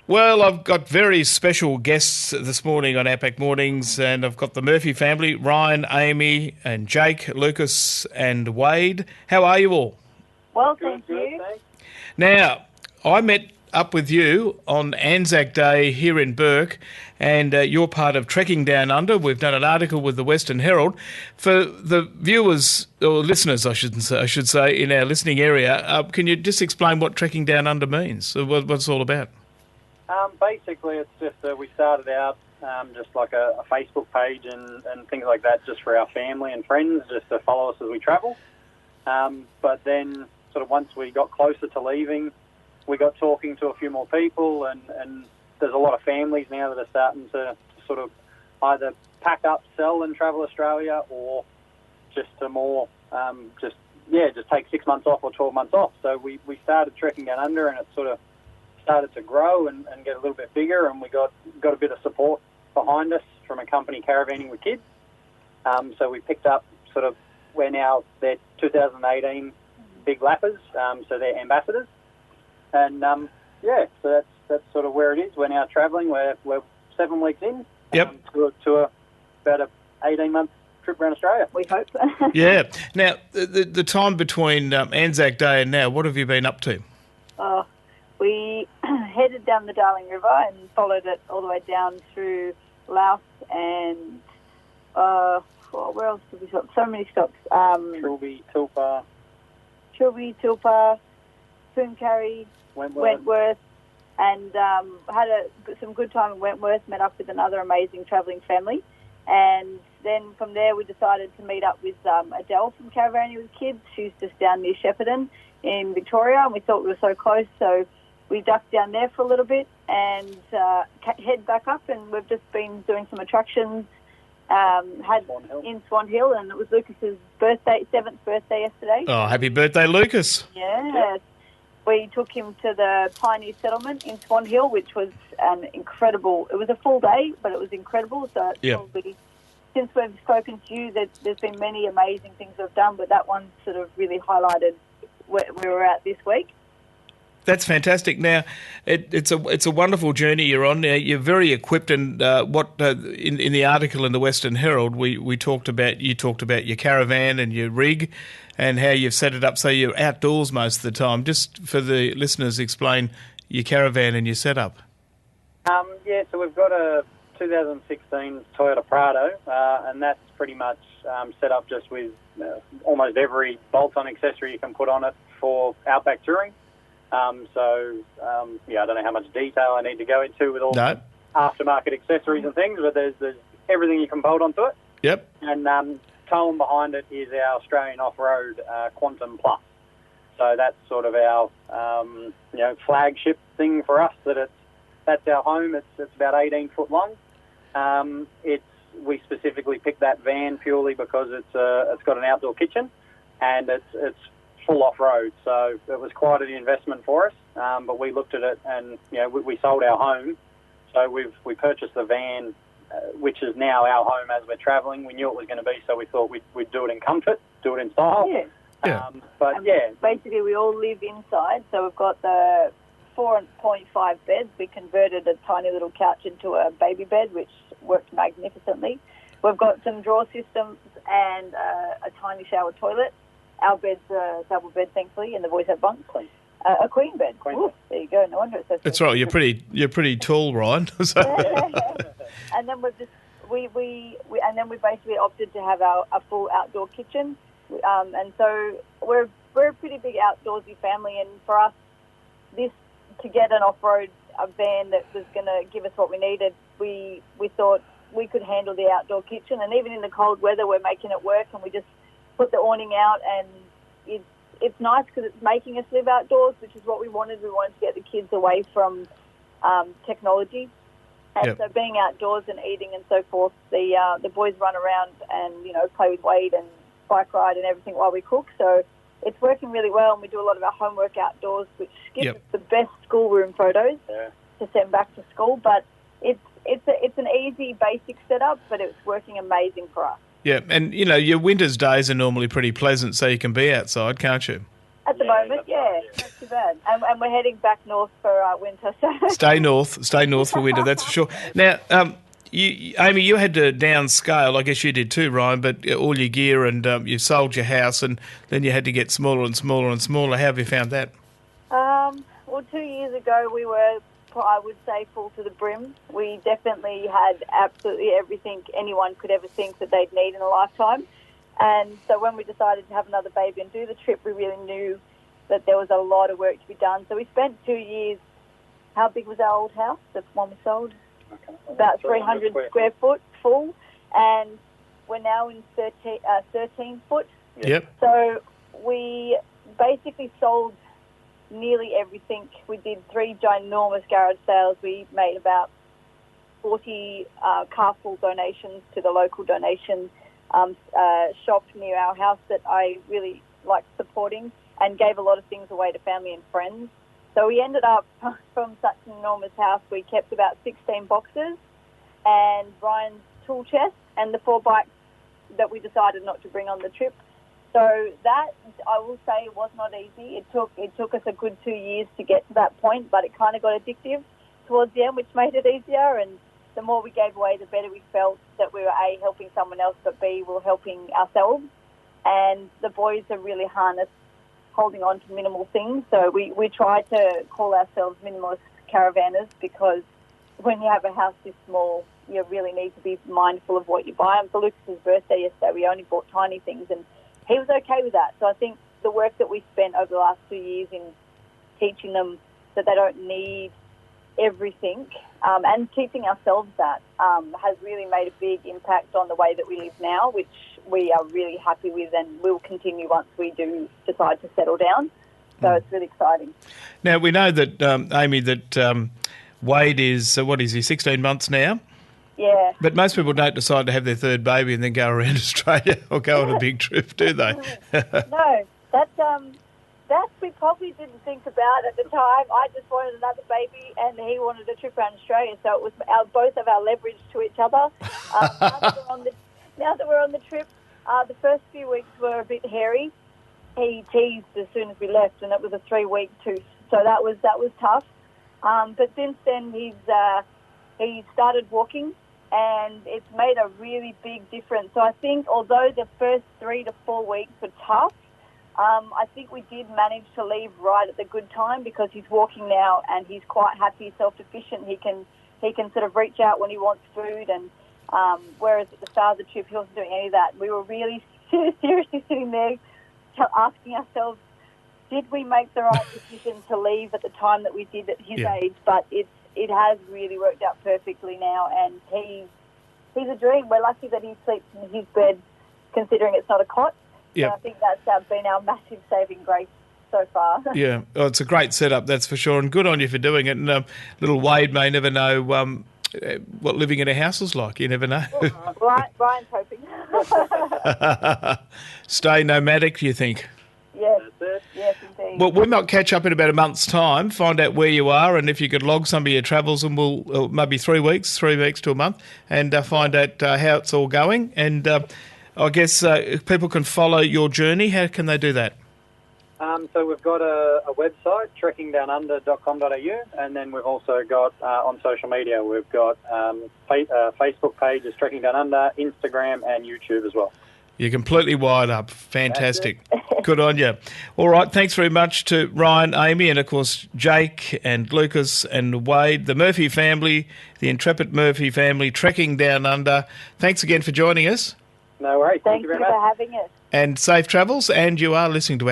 Well, I've got very special guests this morning on Outback Mornings, and I've got the Murphy family, Ryan, Amy and Jake, Lucas and Wade. How are you all? Well, thank you. Thanks. Now, I met up with you on Anzac Day here in Bourke, and you're part of Trekking Downunder. We've done an article with the Western Herald. For the viewers, or listeners, I should say, in our listening area, can you just explain what Trekking Downunder means, what it's all about? Basically, it's just we started out just like a Facebook page and things like that, just for our family and friends, just to follow us as we travel. But then, sort of once we got closer to leaving, we got talking to a few more people, and there's a lot of families now that are starting to sort of either pack up, sell, and travel Australia, or just to more just take 6 months off or 12 months off. So we started Trekking Down Under, and it sort of started to grow and get a little bit bigger, and we got a bit of support behind us from a company, Caravanning with Kids. So we picked up we're now their 2018 Big Lappers, so they're ambassadors. And so that's sort of where it is. We're now travelling. We're 7 weeks in. Yep. To about a 18-month trip around Australia. We hope. Yeah. Now, the time between Anzac Day and now, what have you been up to? We headed down the Darling River and followed it all the way down through Laos and where else did we stop? So many stops. Trilby, Tilpa, Pooncarry, Wentworth, and had some good time in Wentworth, met up with another amazing travelling family. And then from there we decided to meet up with Adele from Caravan with Kids. She's just down near Shepparton in Victoria, and we thought we were so close, so we ducked down there for a little bit and head back up, and we've just been doing some attractions in Swan Hill, and it was Lucas's 7th birthday yesterday. Oh, happy birthday, Lucas. Yes. We took him to the Pioneer Settlement in Swan Hill, which was an incredible... It was a full day, but it was incredible. So it's probably, since we've spoken to you, there's been many amazing things we've done, but that one sort of really highlighted where we were at this week. That's fantastic. Now, it's a wonderful journey you're on. Now, you're very equipped, and in the article in the Western Herald, you talked about your caravan and your rig, and how you've set it up so you're outdoors most of the time. Just for the listeners, explain your caravan and your setup. So we've got a 2016 Toyota Prado, and that's pretty much set up just with almost every bolt-on accessory you can put on it for outback touring. I don't know how much detail I need to go into with all the aftermarket accessories and things, but there's everything you can bolt onto it. Yep. And towing behind it is our Australian off-road Quantum Plus. So that's sort of our flagship thing for us. That's our home. It's about 18 foot long. We specifically picked that van purely because it's got an outdoor kitchen, and it's full off-road, so it was quite an investment for us, but we looked at it and we sold our home, so we purchased the van, which is now our home as we're travelling. We knew it was going to be, so we thought we'd do it in comfort, do it in style. Basically we all live inside, so we've got the 4.5 beds. We converted a tiny little couch into a baby bed, which worked magnificently. We've got some drawer systems and a tiny shower toilet. Our bed's a double bed, thankfully, and the boys have bunks. A queen bed. Ooh, there you go. No wonder it's so. That's right. You're pretty tall, Ryan. And then we basically opted to have a full outdoor kitchen, and so we're a pretty big outdoorsy family. And for us, to get an off-road van that was going to give us what we needed, we thought we could handle the outdoor kitchen, and even in the cold weather, we're making it work, and we just put the awning out, and it's nice because it's making us live outdoors, which is what we wanted. We wanted to get the kids away from technology, and so being outdoors and eating and so forth. The boys run around and play with Wade and bike ride and everything while we cook. So it's working really well, and we do a lot of our homework outdoors, which gives us the best schoolroom photos to send back to school. But it's an easy, basic setup, but it's working amazing for us. Yeah, and your winter's days are normally pretty pleasant, so you can be outside, can't you? At the moment, yeah, not too bad. And we're heading back north for winter. So Stay north for winter, that's for sure. Now, Amy, you had to downscale. I guess you did too, Ryan, but all your gear and you sold your house and then you had to get smaller and smaller and smaller. How have you found that? Well, 2 years ago we were, I would say, full to the brim. We definitely had absolutely everything anyone could ever think that they'd need in a lifetime. And so when we decided to have another baby and do the trip, we really knew that there was a lot of work to be done. So we spent 2 years. How big was our old house, the one we sold? Okay. About 300 square foot full. And we're now in 13 foot. Yep. So we basically sold nearly everything. We did 3 ginormous garage sales. We made about 40 carful donations to the local donation shop near our house that I really liked supporting, and gave a lot of things away to family and friends. So we ended up, from such an enormous house, we kept about 16 boxes and Ryan's tool chest and the 4 bikes that we decided not to bring on the trip. So that, I will say, was not easy. It took us a good 2 years to get to that point, but it kind of got addictive towards the end, which made it easier. And the more we gave away, the better we felt that we were, A, helping someone else, but B, we were helping ourselves. And the boys are really harnessed holding on to minimal things. So we try to call ourselves minimalist caravanners, because when you have a house this small, you really need to be mindful of what you buy. And for Lucas's birthday yesterday, we only bought tiny things, and he was okay with that. So I think the work that we spent over the last 2 years in teaching them that they don't need everything, and teaching ourselves that, has really made a big impact on the way that we live now, which we are really happy with and will continue once we do decide to settle down. So it's really exciting. Now, we know that, Amy, that Wade is, what is he, 16 months now? Yeah. But most people don't decide to have their third baby and then go around Australia or go on a big trip, do they? No, that we probably didn't think about at the time. I just wanted another baby, and he wanted a trip around Australia, so it was both of our leverage to each other. Now that we're on the trip, the first few weeks were a bit hairy. He teased as soon as we left, and it was a 3-week tooth, so that was tough. But since then, he started walking, and it's made a really big difference. So I think although the first 3 to 4 weeks were tough, I think we did manage to leave right at the good time, because he's walking now and he's quite happy, self-sufficient. He can sort of reach out when he wants food, and whereas at the start of the trip he wasn't doing any of that. We were really seriously sitting there asking ourselves, did we make the right decision to leave at the time that we did at his age? But it has really worked out perfectly now, and he's a dream. We're lucky that he sleeps in his bed, considering it's not a cot. Yep. So I think that's been our massive saving grace so far. Yeah, oh, it's a great setup, that's for sure, and good on you for doing it. And little Wade may never know what living in a house is like. You never know. Brian's hoping. Stay nomadic, do you think? Yes. That's it. Yes, indeed. Well, we might catch up in about a month's time, find out where you are, and if you could log some of your travels, and we'll maybe 3 weeks to a month, and find out how it's all going. And I guess if people can follow your journey, how can they do that? So we've got a website, trekkingdownunder.com.au, and then we've also got on social media, we've got Facebook page is Trekking Down Under, Instagram and YouTube as well. You're completely wired up. Fantastic. Good on you. All right, thanks very much to Ryan, Amy, and of course Jake and Lucas and Wade, the Murphy family, the intrepid Murphy family, Trekking Down Under. Thanks again for joining us. No worries. Thank Thank you you very much. for having us. And safe travels, and you are listening to our